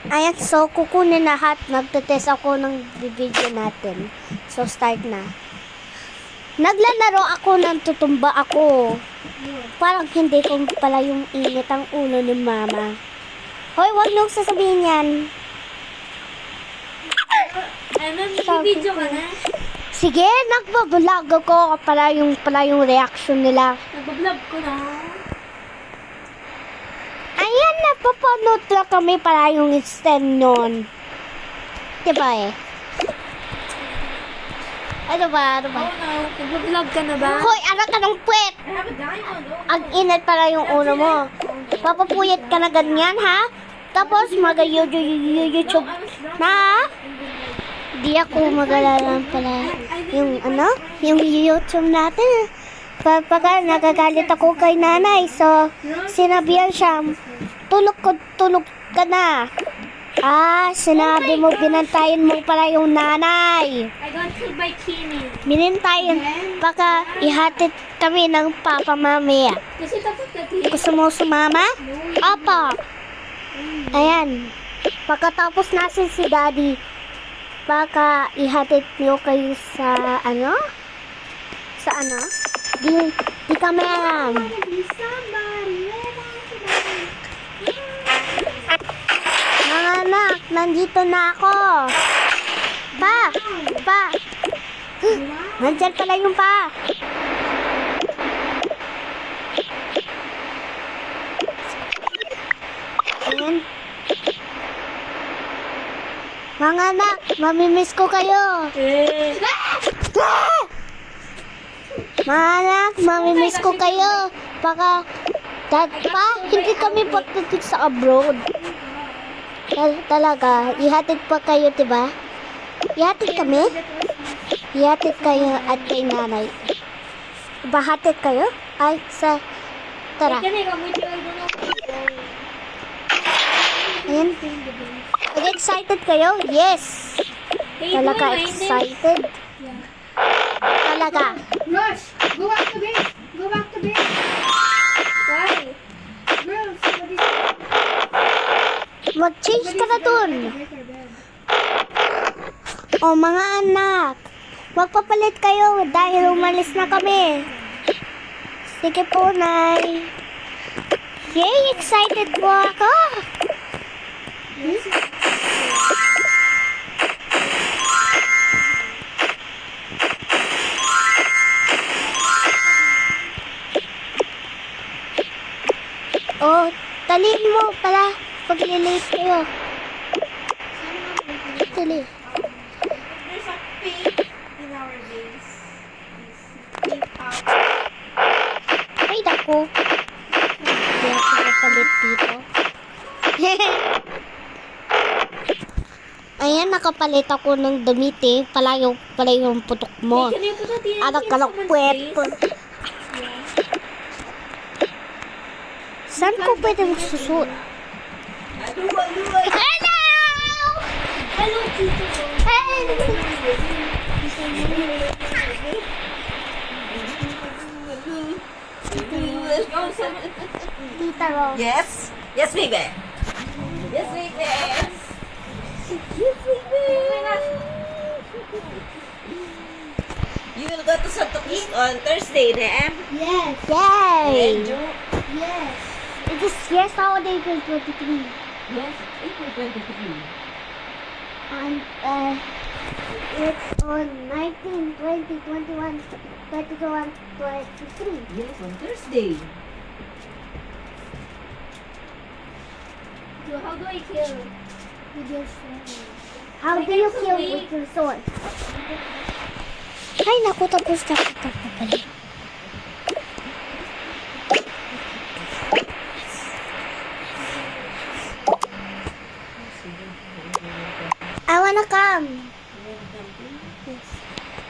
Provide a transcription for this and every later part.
Ayan, so kukunin lahat. Magte-test ako ng video natin. So, start na. Naglalaro ako ng tutumba ako. Parang hindi ko pala yung init ang ulo ni mama. Hoy, wag nung sasabihin yan. Ay, ma'am, video ka na. Sige, nagbablog ako. Pala yung reaction nila. Nagbablog ko na. Ayan, napapanood lang kami para yung extend nun. Diba eh? Ano ba? Oh no, nagbablog ka na ba? Hoy, anak ka ng puwet! Ang init pala yung ulo mo. Papapuyat ka na ganyan, ha? Tapos mag-YouTube na. Di ako mag-alalan pala yung yung YouTube natin. Pagka nagagalit ako kay nanay, so sinabihan siya, tulog ka na. Sinabi mo, binantayan mo pala yung nanay. I got killed by Kimi. Binintayan, baka ihatid kami ng papa mamaya. Kasi tapos natin. Gusto mo sumama? Apa. Ayan. Pagkatapos nasin si daddy, baka ihatid niyo kayo sa Di kami alam. Mga anak, nandito na ako. Pa. Nandyan pala yung pa. Ayan. Mga anak, mamimiss ko kayo. Mga anak, mamimiss ko kayo. Baka, hindi kami pagtitig sa abroad. Talaga, ihatid pa kayo, diba? Ihatid kami? Ihatid kayo at kay nanay. Bahatid kayo? Tara. Ayan. Excited kayo? Yes. Talaga excited. Talaga. Rush! Go back to bed! Go back to bed! Why? Girls, Mag-change ka na dun. O mga anak, magpapalit kayo dahil umalis na kami. Sige po, Nay. Yay! Excited po ako. Oh, talin mo pala pag lilate kayo. Tali. There's a pink in our base. Pink out. Ay, dako. Hindi ako kapalit dito. Ayan, nakapalit ako ng damit eh. Pala yung putok mo. Anak ka ng puwet. Saan ko pwede magsusot? Hello! Hello, Tito. Tita Rose. Yes? Yes, baby. Yes, baby. Yes, baby. You will go to Santo Cristo on Thursday, Em? Yes! Yay! Yes! It is yes holiday April 23. Yes, April 23. And it's on 19, 20, 21, 22, 23. Yes, on Thursday. So how do I kill? With your sword. How do you kill with your sword? Ay, naku, tapos na pala. I wanna come.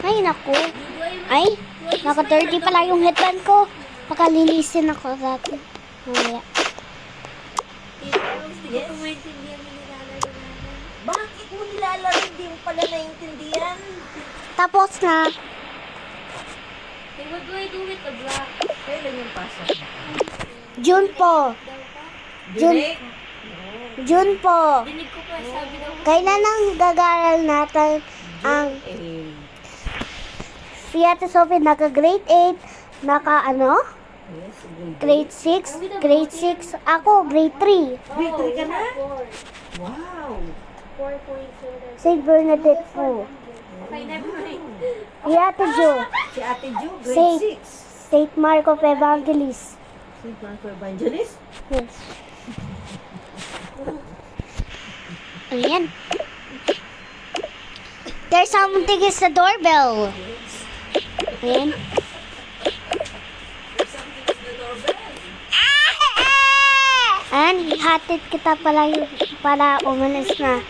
Ay, naku. Ay, naka 30 pala yung headband ko. Pakalinisin ako dati. Mamaya. Hindi ko maintindihan yung nilalaro namin. Bakit mo nilalaro? Hindi mo pala naiintindihan. Tapos na. Hey, what do I do with the black? Kailan yung pasok? June po. Direct? June po. Dinig ko pa, sabi daw. Kailan ang gagaral natin ang Eh, si Ate Sophie naka-grade 8, naka-ano? yes, Grade 6, grade 6. Ako, grade 3. Grade 3 ka na? Wow. St. Bernadette po. Okay, never mind. Si Ate Jo, Si Ate Jo, Saint- grade 6. St. Marco of Evangelist. St. Marco Evangelist. Yes. Ayan. There's something is the doorbell. Ayan. Ayan, ihatid kita para umalis na.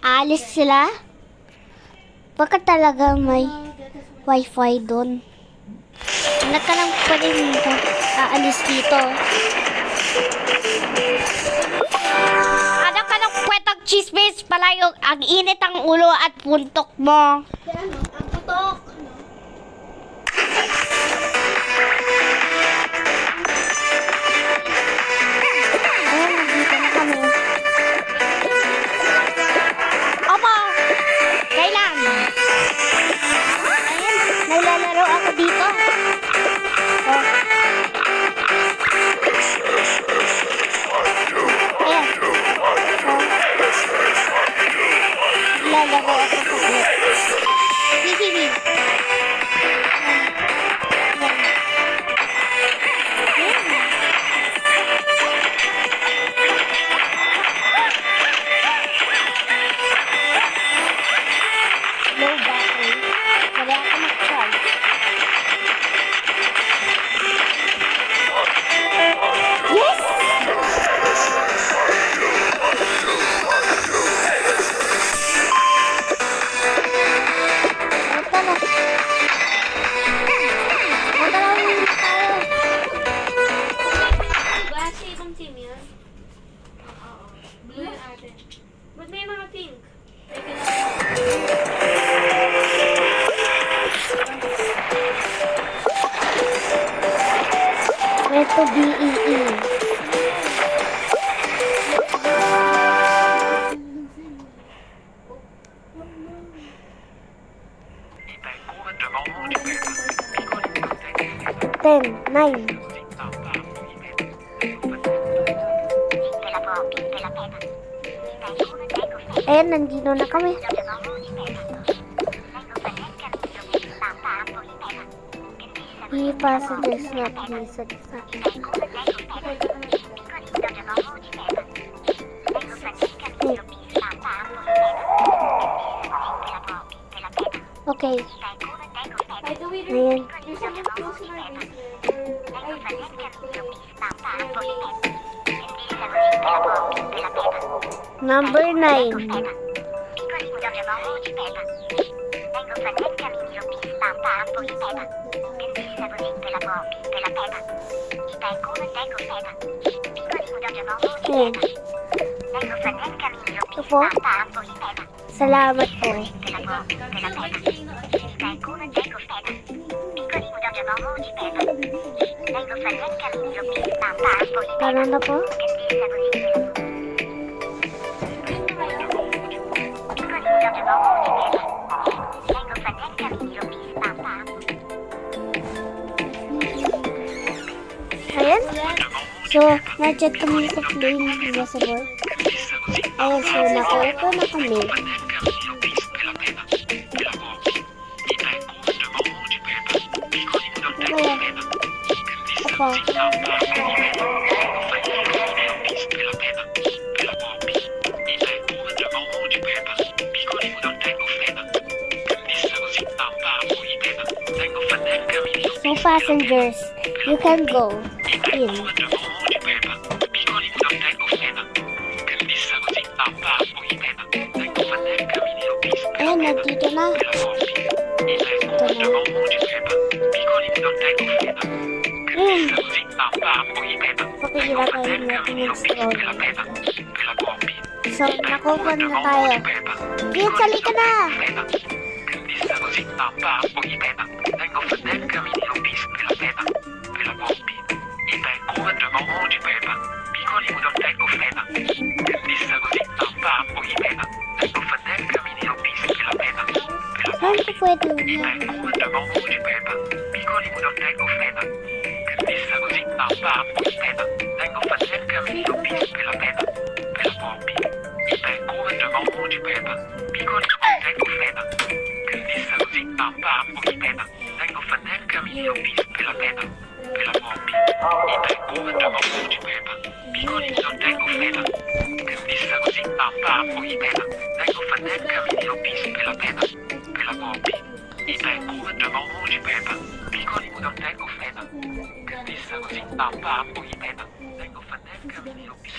Alis sila? Baka talaga may wifi doon. Anak ka lang pa rin aalis dito. Anak ka ng kwetang chismis pala yung ang init ang ulo at puntok mo. Ang putok. Ayan, nandito na kami. Opo! Kailan? Ayan, naglalaro ako dito. Oh. Ayan. Oh. Naglalaro ako sa gate. CCTV. Low battery. Wala ako mag-charge. Yes! Ito na. Punta lang ulit tayo. Ba, sa ibang team yun? Oo. Blue yung ate. Ba't may mga pink? Ito BEE. Ten, nine. Ayan, nandito na kami. I-passengers natin isa sa Okay. By the way, Ayan. there's someone close to our Number 9. Ayan. Ito po. Salamat po. Paano na po? Ayan. So, na-chat kami sa plane reservoir. Ayan, so nakaupo na kami. Kaya, ako. So, passengers, you can go in. Ayan, nandito na. Ito na. Ayan. Pakilakayin natin yung stroller. So, nakuha na tayo. Kids, halika na! Vengo a vedere cammini lobbisti della pena, per la bombi, i bei come Momo di Pepa, piccoli Udolteco Fena, che disse così, tampa, poi pena, ecco fatel cammino bis che la pena, per la Saan ko pwede? Momo di Pepa, piccoli Udolteco Fena, che disse così, tampa, poi pena, ecco fatel cammino bis che la pena, per la Pompi, Momo di Pepa, piccoli Udolteco Fena, che disse così, tampa, poi pena, ecco fatel cammino bis che la pena, per la Pompi. Momo di Pepa, piccoli Udolteco Fena, che disse così, tampa, poi pena, ecco fatel cammino bis che la pena, per la Pompi. Momo di Pepa, piccoli Udolteco Fena, che disse così, tampa, poi pena, ecco fatel cammino bis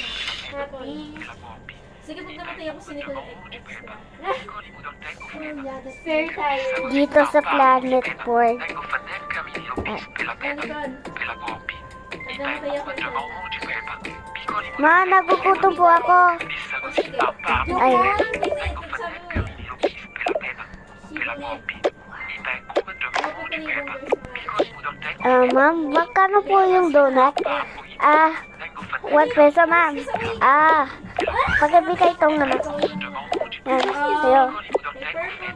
che la pena, per la Pompi. Sige, pag namatay ako, siniko na Momo di Pepa, piccoli Udolteco Fena, Spare tayo. Dito sa Planet 4. ecco fatel cammino bis che la pena, per la Pompi. Momo di Pepa, piccoli Ma, nagugutom po ako. disse così, tampa, Ay. ecco fatel cammino bis che la pena, per la Pompi. Momo di Pepa, piccoli Udolteco Ma'am, magkano po yung donut? Ah, 1 peso, ma'am. Ah, pagkabigay itong ano. Yan, sa'yo.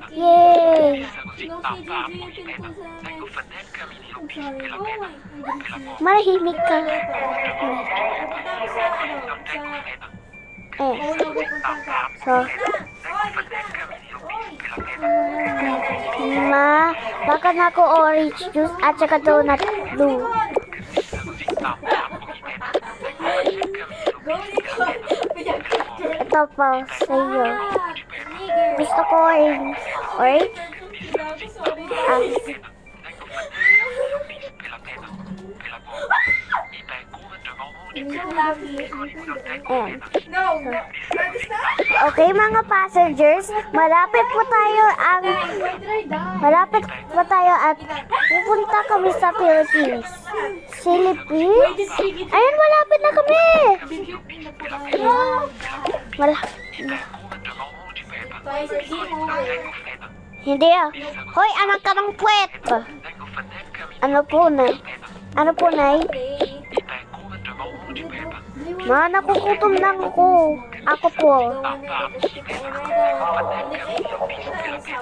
Yay! Marahimik ka. Eh, so, ma, baka na ako orange juice at saka donut blue. Ito pa sa'yo. Gusto ko orange. Orange? Ah, ayan. Okay mga passengers, malapit po tayo at pupunta kami sa Philippines. Philippines? Ayun, malapit na kami. Hindi ah. Hoy, anak ka ng puwet. Ano po na? Ano po na? Ma, nakukutom lang ako. Ako po.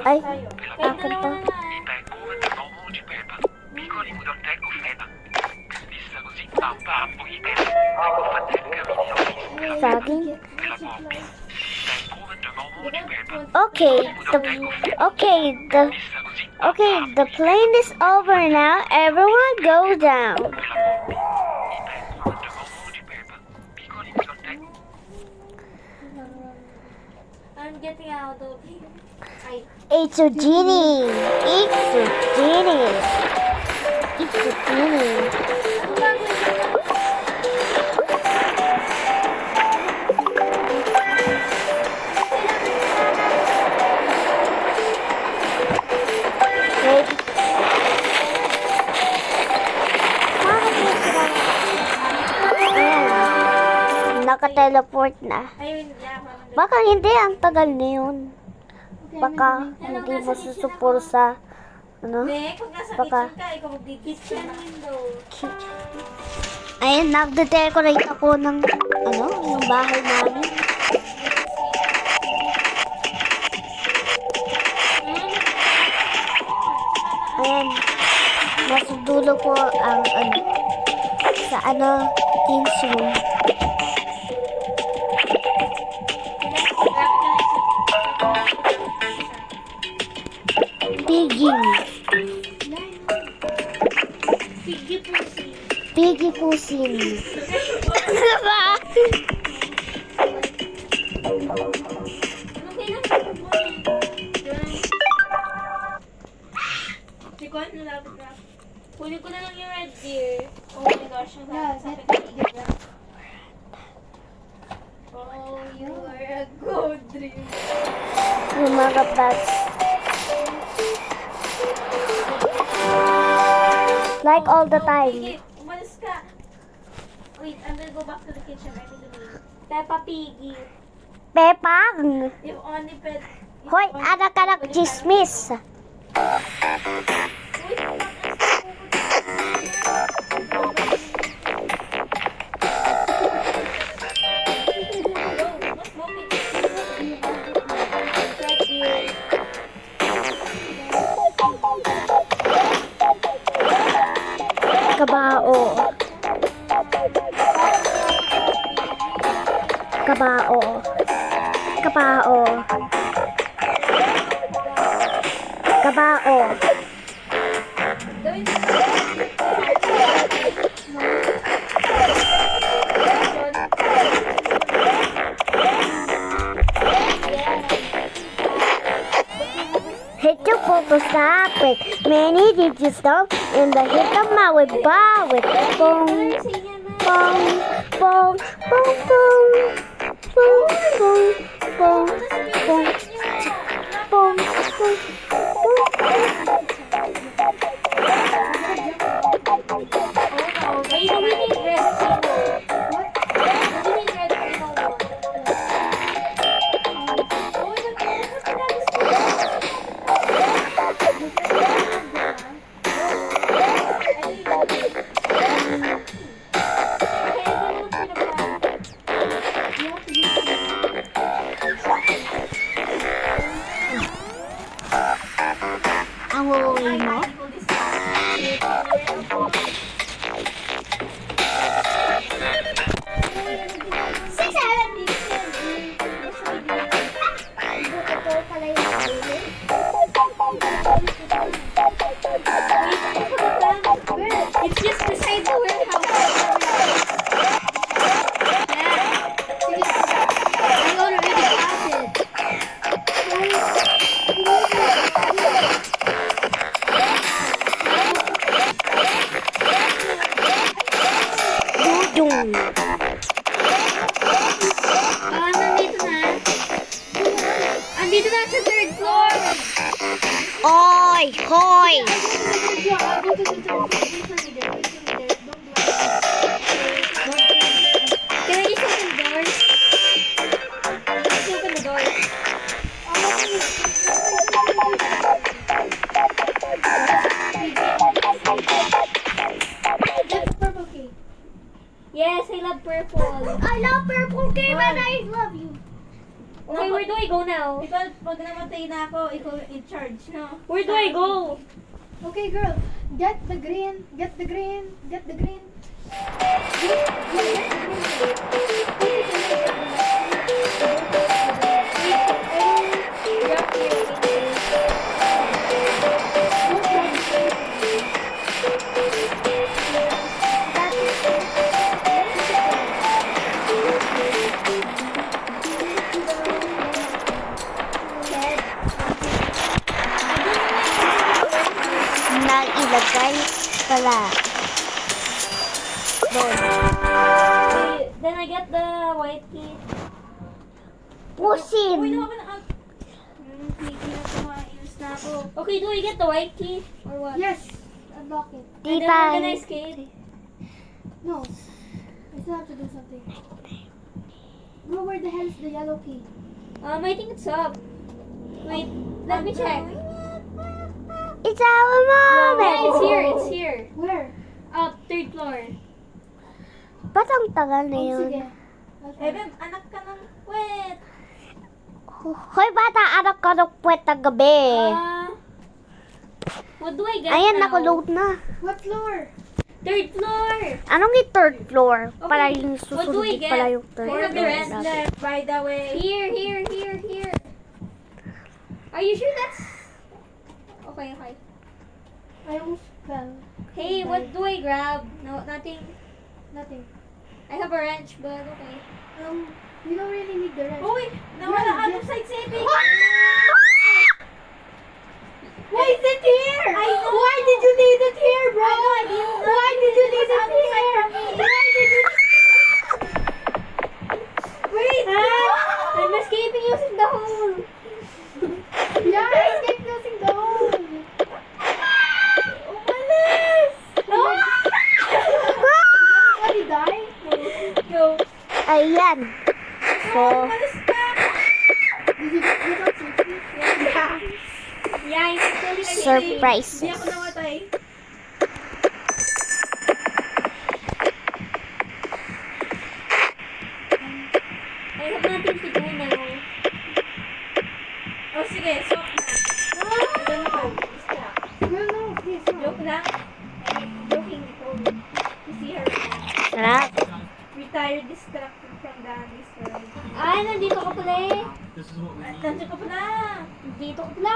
Ay, akin to. Saging. The plane is over now. Everyone go down. I'm getting out of here. It's a genie. It's a genie. It's a genie. Naka-teleport na. Ayun, Baka hindi, ang tagal na yun. Baka hindi masusupor sa ano. Nek, pag nasa Baka. kitchen ka, ikaw mag-kitchen window. Ayun, nagde-decorate ako ng ano, yung bahay namin. Ayan, nasa dulo po ang ano, sa ano, team's room. Piging. Piggy pusin. Diba? Kunin ko na lang yung red deer. Oh my gosh, ang sabi ko. Oh, you are a good dream. Yung mga bats. Like all the time. Sige, umalis ka. Wait, I'm gonna go back to the kitchen. I need to leave. Peppa Piggy. Pepang. Yung only pet. Hoy, anak-anak chismis. Kabao. Kabao. Kabao. Gawin mo. Hit your pull to stop it. Many did you stop? And the hit of my with bar with boom, boom, boom, boom, boom, boom, boom, boom, boom, boom, boom, Okay, so we need red cable. What do you mean red cable? ang uuwi mo? It's just beside the warehouse. I already got it. Dudong. Nandito na. Andito na sa third floor. Oy! Hoy! Can I just open the doors? Just open the doors. That's purple cake. Yes, I love purple. I love purple cake and I love you. Okay, where do I go now? Ikaw, pag namatay na ako, ikaw in charge, no? Where do I go? Okay, girl. Get the green. Get the green. Get the green. Nailagay pala. Doon. Okay, then I get the white key. Pusin! Uy, naman na Hindi na tumayos na ako. Okay, do I get the white key? Or what? Yes. Unlock it. And then Tita. we're gonna escape. No. I still have to do something. Bro, where the hell is the yellow key? I think it's up. Wait, let me check. It's our Yeah, moment! it's here, it's here. Where? Up, third floor. Ba't ang tagal na Oh, yun? sige. I'll try. Evan, anak ka ng kwet. Hoy bata, anak ka ng puwet na gabi. What do I get Ayan, now? nakulog na. What floor? Third floor. Anong yung third floor? Okay, Para yung what do we susunod get? pala yung third For Or the the floor. rest rest left, by the way. Here, here, here, here. Are you sure that's... Okay, okay. I almost fell. Hey, what do I grab? No, nothing. Nothing. I have a wrench, but okay. We don't really need the rest. Uy, nawala ka ng side saving. Why is it here? I know. Why did you leave it here, bro? I know, I didn't know. Why did you leave It was it outside here? from me. Why did you? Wait! I'm escaping using the hole! Yeah, I keep using the hole. Umalis! Somebody die? Go. Ayan. So, Umalis ka! Did you get out safely? Yeah, I'm actually Hindi surprises. ako namatay. I have nothing to do now. O sige, so... Ito na ka. Gusto. No, no, please, no. Joke lang. I'm joking. To see her. Sarap. We tired, distracted from Daddy's world. Ay, nandito ka pala eh. Nandiyan ka pa na. Nandito ka pala.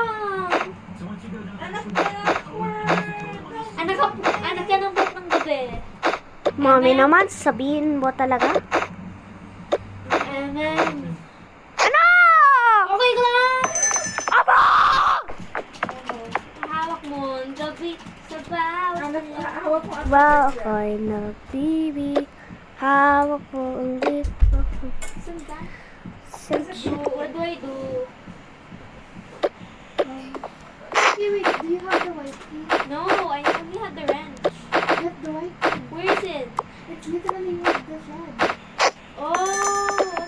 Anak ka Anak ka ng buhat ng gabi. Mami naman, sabihin mo talaga. Amen. Ano? Okay ka lang. Aba! Hawak mo ang gabi sa bawat Hawak mo. Wow, ako'y nag-baby. Hawak mo ang lipa ko. Sanda. Sensu. What do I do? Hey, wait, do you have the white key? No, I only had the wrench. Get the white key. Where is it? It's literally in the shed. Oh,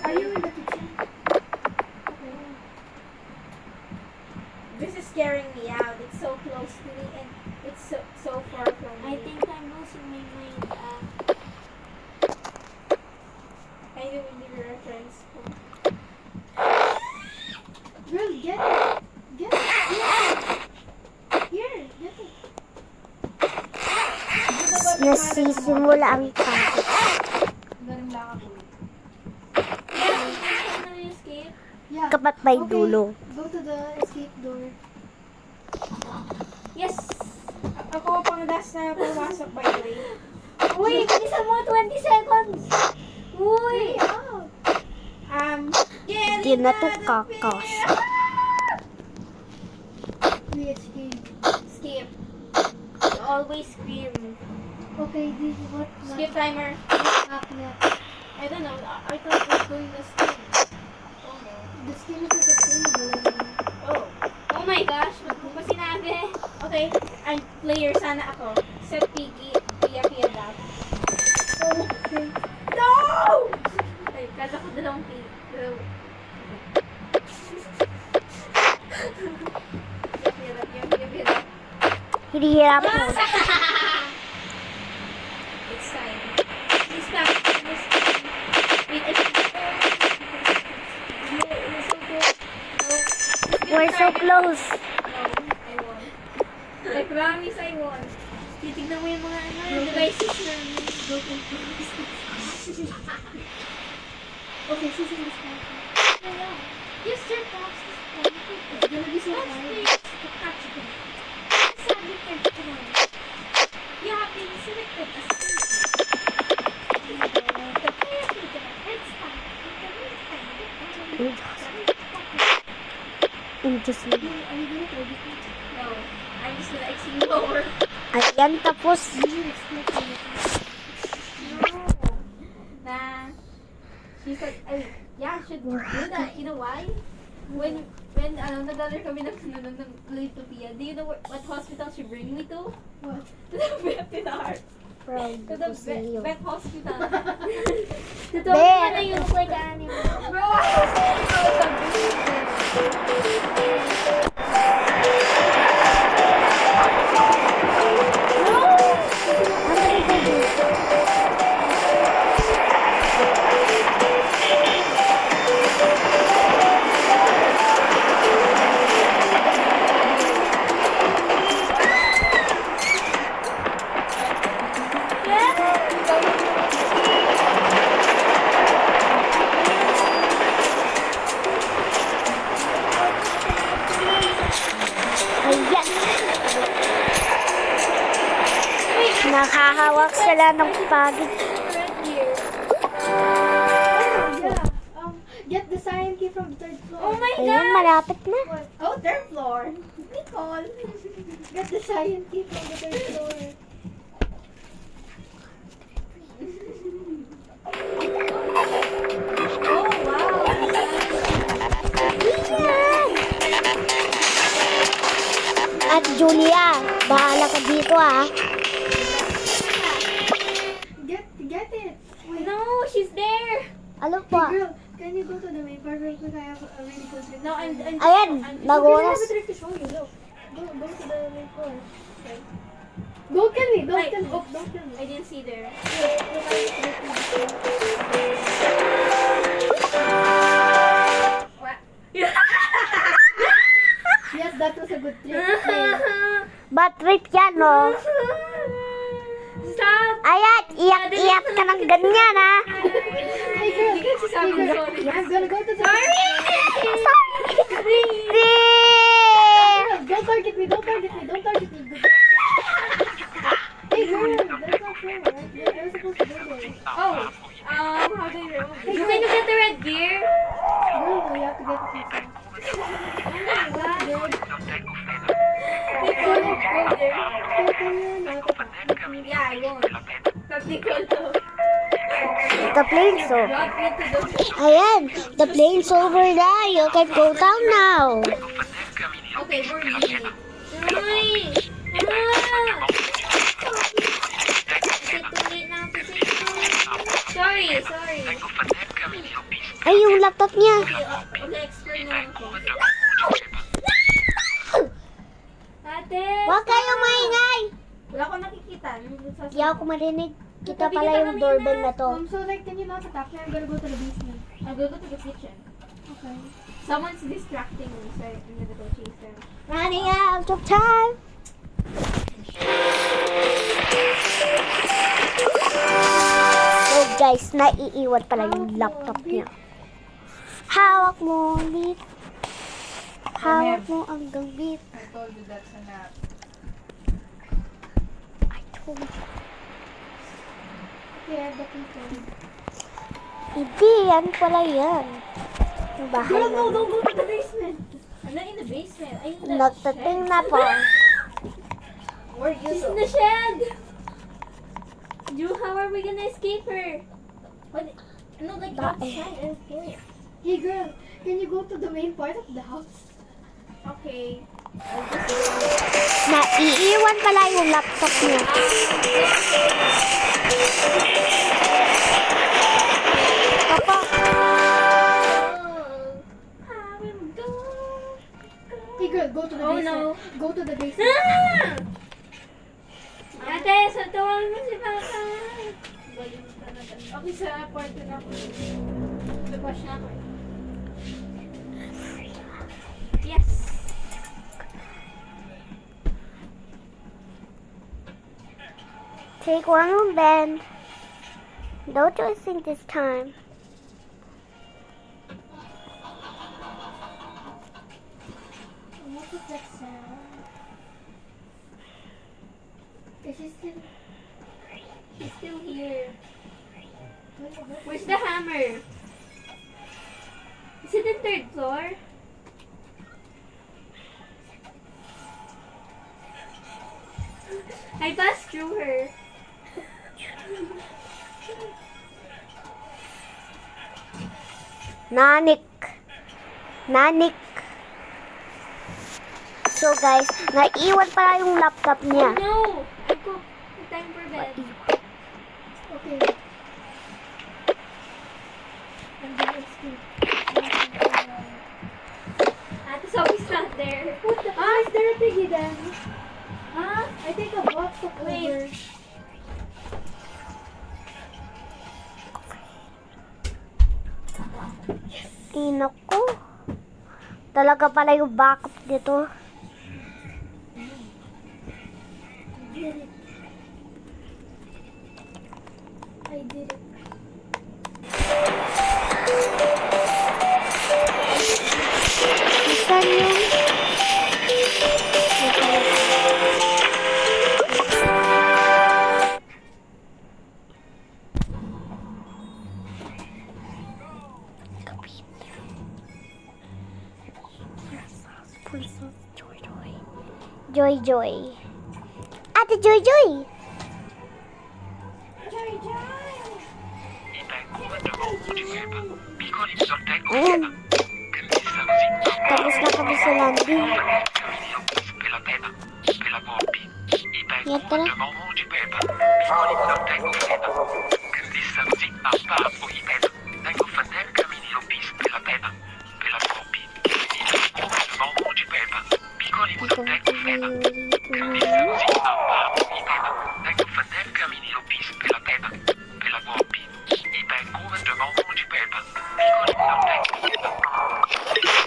Are you in the kitchen? Okay. This is scaring me out. It's so close to me and it's so far from me. I think I'm losing my mind. I don't need a reference. Girl, get it. Get it. Here, get it. Nasisimula ang pagod. Yes, can you escape? Yeah. Kapat may Okay, dulo. Go to the escape door. Yes. Ako pang last na pumasok by the way. Uy, bilisan mo 20 seconds. Uy. Out. Di na to kakas. We escape. Skip. You always scream. Okay, this is what Skip timer. up next. I don't know. I thought we were doing the skin. Oh no. The skin is at the table. Oh. Oh my gosh, ba't mo ba sinabi? Okay. And player sana ako. Set Piggy. Pia Dap. Okay. No! Ay, kada ko dalawang pig. Pia Dap. Hirap mo. It's time. Please stop. Wait, We're so close. I won. I promise I won. Titignan mo yung mga devices namin. Okay, she's in the sky. Yes, sir, box. It's gonna be so hard. You have been selected as Just Are you gonna throw it? No. I'm just gonna explore. ayan, tapos. You should explore it. No. Nah. She said, yeah, I should do that. You know why? When nag-gather kami ng Litopia, do you know what hospital she bring me to? What? To the veterinary. Proud To the ko sa iyo. vet hospital. Totoo Be- naman na you look like an animal. Bro, I was a baby. Ayan. Nakahawak sila ng pagod. Yeah. Get the sign key from the third floor. Oh my Ayan, God! malapit na. What? Oh, third floor. Nicole. Get the sign key from the third floor. Oh, wow. At Julia, bahala ka dito ah. Get it. Wait. No, she's there. Ano Hey, pa? girl, can you go to the main part real quick? I have a really good trick. No, I'm Ayan, I have nagunas. a trick to show you. Look. Go to the main floor. Okay. Don't kill me. Don't Wait, kill me. oops. Don't kill me. I didn't see there. What? Yes, that was a good trick. Okay. Bad trip yan, no? Stop! Ayan, iyak-iyak ka ng ganyan, ha? Hey girl, Sabi ko, sorry. I'm gonna go to the... Sorry! Don't target me, don't target me, don't target me. Hey girl, that's not fair, right? I was supposed to go there. Oh, how do you remove? You can get the red gear? Girl, no, you have to get it yourself. Nicole, go there. Can Yeah, I won't. That's Nicole though. The plane's over. Drop me to the... Ayan, the plane's over na. You can go down now. Okay, we're leaving. Ay! Ah! Is it too late now to say sorry? Sorry. Ay, yung laptop niya. Okay, explain mo ako. Ate! Huwag kayong maingay. Wala ko nakikita. Di ako marinig. Kita pala yung doorbell na to. So like, can you not attack me? I'm gonna go to the basement. I'll go to the kitchen. Okay. Someone's distracting me, so I'm gonna go chase them. Running out of time. So guys, naiiwan pala yung laptop niya. Hawak mo, Beep. Hawak mo ang Beep. I told you that's a nap. I told you. Okay, I have the people. Hindi, yan pala yan. Yung bahay Girl, no, namin. don't go to the basement. I'm not in the basement. I'm in the Nagtating shed. na po. Where are you? She's in the shed! Drew, how are we gonna escape her? What? No, like outside. I'm scared. Hey girl, can you go to the main part of the house? Okay. Naiiwan pala yung laptop niya. Papa, Hey girl, go to the Oh, basement. no. Go to the basement. Ate, sa tawag mo si Papa. Okay, sa kwarto na ako. Nag-wash na ako. Yes! take one more bend. No twisting this time. What is that sound? Is she still... She's still here. What? Where's the hammer? Is it in third floor? I passed through her. Nanik. Nanik. So guys, naiwan pala yung laptop Oh niya. no! Ako, time for bed. Okay. I'm gonna escape. Ate Sophie's not there. What the fuck? Is there a piggy then? Huh? I think a box took Wait. over. Ino ko. Talaga pala yung backup dito. Did it. I did it. Saan yung... Joy Joy. Ate Joy Joy. I bei gouvernement multiweb, piccoli sorteggi Ayan. Camisa così Tapos na kami sa landing. Camino, per la pena, per la Bobby. I bei Yan pala. gouvernement multiweb, piccoli sorteggi Camisa così o i pena. Tengo fandel camino bis per la pena, per la Bobby. I bei gouvernement multiweb, piccoli sorteggi Camisa così o i pena. Tengo fandel camino bis per la pena, per la Bobby. I bei gouvernement multiweb, piccoli sorteggi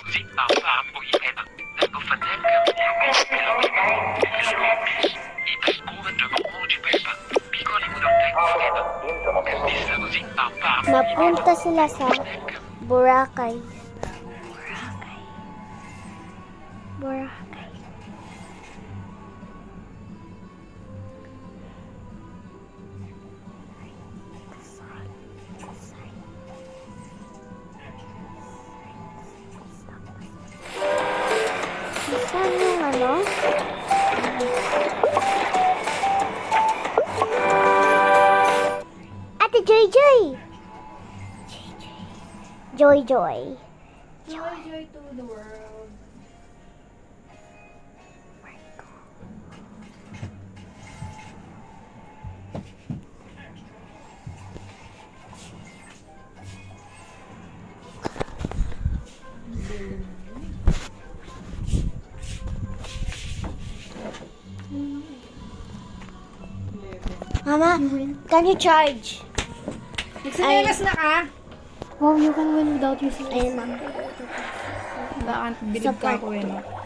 Così o i pena. Tengo fandel camino bis per la pena, per la Bobby. I bei gouvernement multiweb, piccoli sorteggi Napunta sila sa Boracay. Boracay. Saan yung ano? Ate Joy Joy! Joy Joy. Joy to the world. Mama, can you charge? Nagsinelas na ka? Wow, you can win without using Ayun, ma'am. Baka bilib ka ako eh. No?